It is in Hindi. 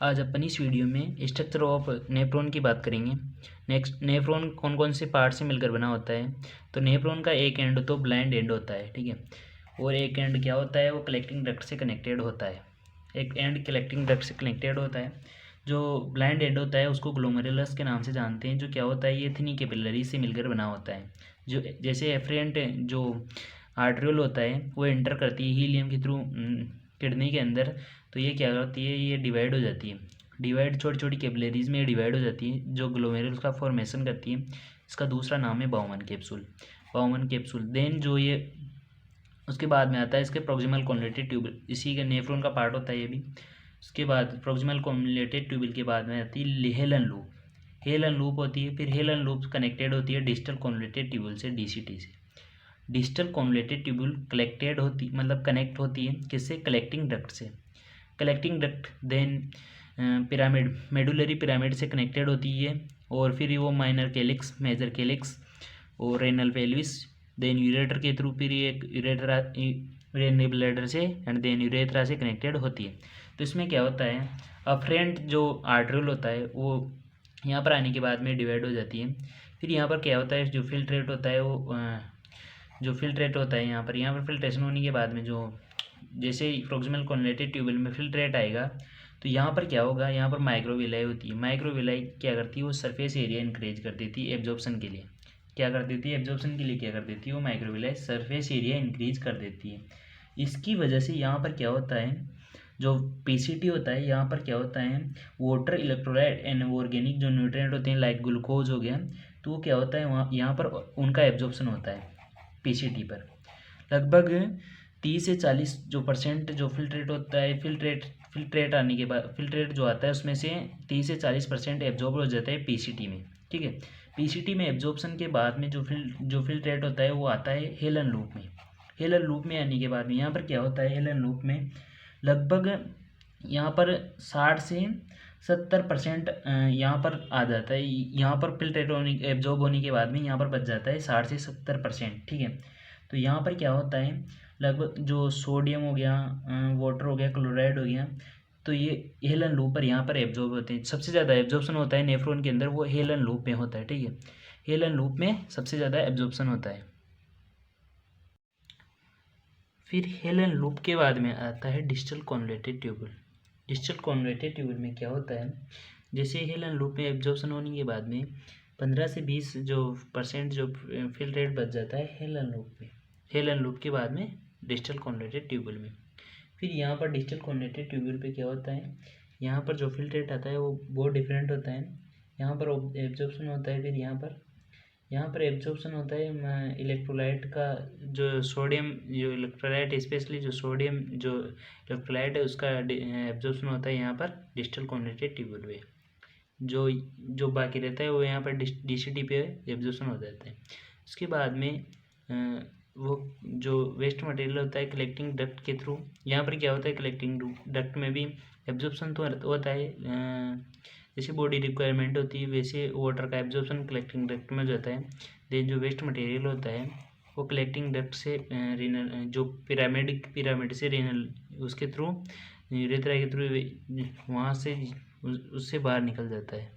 आज अपन इस वीडियो में स्ट्रक्चर ऑफ नेफ्रॉन की बात करेंगे। नेक्स्ट, नेफ्रॉन कौन कौन से पार्ट से मिलकर बना होता है। तो नेफ्रॉन का एक एंड तो ब्लाइंड एंड होता है, ठीक है, और एक एंड क्या होता है, वो कलेक्टिंग डक्ट से कनेक्टेड होता है। एक एंड कलेक्टिंग डक्ट से कनेक्टेड होता है। जो ब्लाइंड एंड होता है उसको ग्लोमेरुलस के नाम से जानते हैं। जो क्या होता है, ये थिनी कैपिलरी से मिलकर बना होता है। जो जैसे एफरेंट जो आर्ट्रियोल होता है वो एंटर करती है हीलियम के थ्रू किडनी के अंदर, तो ये क्या करती है, ये डिवाइड हो जाती है। डिवाइड छोटी छोटी कैपिलरीज में डिवाइड हो जाती है, जो ग्लोमेरुलस का फॉर्मेशन करती है। इसका दूसरा नाम है Bowman capsule. Bowman capsule then जो ये उसके बाद में आता है इसके प्रोक्सिमल कॉन्वलेटेड ट्यूबल, इसी के नेफ्रॉन का पार्ट होता है ये भी। उसके बाद प्रोक्सिमल कॉन्वलेटेड ट्यूबल के बाद में आती है हेलन लूप। हेलन लूप होती है, फिर हेलन लूप कनेक्टेड होती है डिस्टल कॉन्वलेटेड ट्यूबल से, डीसीटी से। डिस्टल कॉन्वलेटेड ट्यूबल कलेक्टेड होती मतलब कनेक्ट होती है किससे, कलेक्टिंग डक्ट से। Collecting duct then pyramid, medullary pyramid से कनेक्टेड होती है, और फिर वो माइनर कैलिक्स, मेजर कैलिक्स और रेनल पेल्विस, देन यूरेटर के थ्रू फिर ये यूरेनरी ब्लैडर से एंड देन यूरेथ्रा से कनेक्टेड होती है। तो इसमें क्या होता है, अफरेंट जो आर्ट्रियोल होता है वो यहाँ पर आने के बाद में डिवाइड हो जाती है। फिर यहाँ पर क्या होता है, जो फिल्ट्रेट होता है वो जो फिल्ट्रेट होता है यहाँ पर फिल्ट्रेशन होने के बाद में जो जैसे प्रोक्सिमल कॉन्वलेटेड ट्यूबल में फिल्ट्रेट आएगा, तो यहाँ पर क्या होगा, यहाँ पर माइक्रोविलाई होती है। माइक्रोविलाई क्या करती है, वो सरफेस एरिया इंक्रीज कर देती है एब्जॉर्प्शन के लिए। क्या कर देती है, एब्जॉर्प्शन के लिए क्या कर देती है, वो माइक्रोविलाई सरफेस एरिया इंक्रीज कर देती है। इसकी वजह से यहाँ पर क्या होता है, जो पीसीटी होता है यहाँ पर क्या होता है, वाटर इलेक्ट्रोलाइट एंड ऑर्गेनिक जो न्यूट्रिएंट होते हैं लाइक ग्लूकोज हो गया, तो वो क्या होता है वहाँ यहाँ पर उनका एब्जॉर्प्शन होता है पीसीटी पर। लगभग 30 से 40 जो % जो फिल्ट्रेट होता है, फिल्ट्रेट आने के बाद फिल्ट्रेट जो आता है उसमें से 30 से 40% एब्जॉर्ब हो जाता है पीसीटी में, ठीक है। पीसीटी में एब्जॉर्प्शन के बाद में जो फिल्ट्रेट होता है वो आता है हेलन लूप में। हेलन लूप में आने के बाद में यहाँ पर क्या होता है, हेलन लूप में लगभग यहाँ पर 60 से 70% यहाँ पर आ जाता है। यहाँ पर फिल्ट्रेट होने एब्जॉर्ब होने के बाद में यहाँ पर बच जाता है 60 से 70%, ठीक है। तो यहाँ पर क्या होता है, लगभग जो सोडियम हो गया, वाटर हो गया, क्लोराइड हो गया, तो ये हेलन लूप पर यहाँ पर एब्जॉर्ब होते हैं। सबसे ज़्यादा एब्जॉर्प्शन होता है नेफ्रॉन के अंदर, वो हेलन लूप में होता है, ठीक है। हेलन लूप में सबसे ज़्यादा एब्जॉर्प्शन होता है। फिर हेलन लूप के बाद में आता है distal convoluted tubule. Distal convoluted tubule में क्या होता है, जैसे हेलन लूप में एब्जॉर्प्शन होने के बाद में 15 से 20 जो % जो फिल्ट्रेट बच जाता है हेलन लूप में। हेलन लूप के बाद में डिस्टल कॉन्वलेटेड ट्यूबल में। फिर यहाँ पर डिस्टल कॉन्वलेटेड ट्यूबल पे क्या होता है, यहाँ पर जो फिल्ट्रेट आता है वो बहुत डिफरेंट होता है। यहाँ पर एब्जॉर्प्शन होता है, फिर यहाँ पर एब्जॉर्प्शन होता है इलेक्ट्रोलाइट का, जो सोडियम जो इलेक्ट्रोलाइट स्पेशली जो सोडियम जो इलेक्ट्रोलाइट है उसका एब्जॉर्प्शन होता है यहाँ पर डिस्टल कॉन्वलेटेड ट्यूबल में। जो जो बाकी रहता है वो यहाँ पर डीसीटी पे एब्जॉर्प्शन हो जाता है। उसके बाद में वो जो वेस्ट मटेरियल होता है कलेक्टिंग डक्ट के थ्रू, यहाँ पर क्या होता है, कलेक्टिंग डक्ट में भी एब्जॉर्प्शन तो होता है। जैसे बॉडी रिक्वायरमेंट होती है वैसे वाटर का एब्जॉर्प्शन कलेक्टिंग डक्ट में हो जाता है। देन जो वेस्ट मटेरियल होता है वो कलेक्टिंग डक्ट से रेनल जो पिरामिड से रेनल उसके थ्रू यूरेथ्रा के थ्रू वहाँ से उससे बाहर निकल जाता है।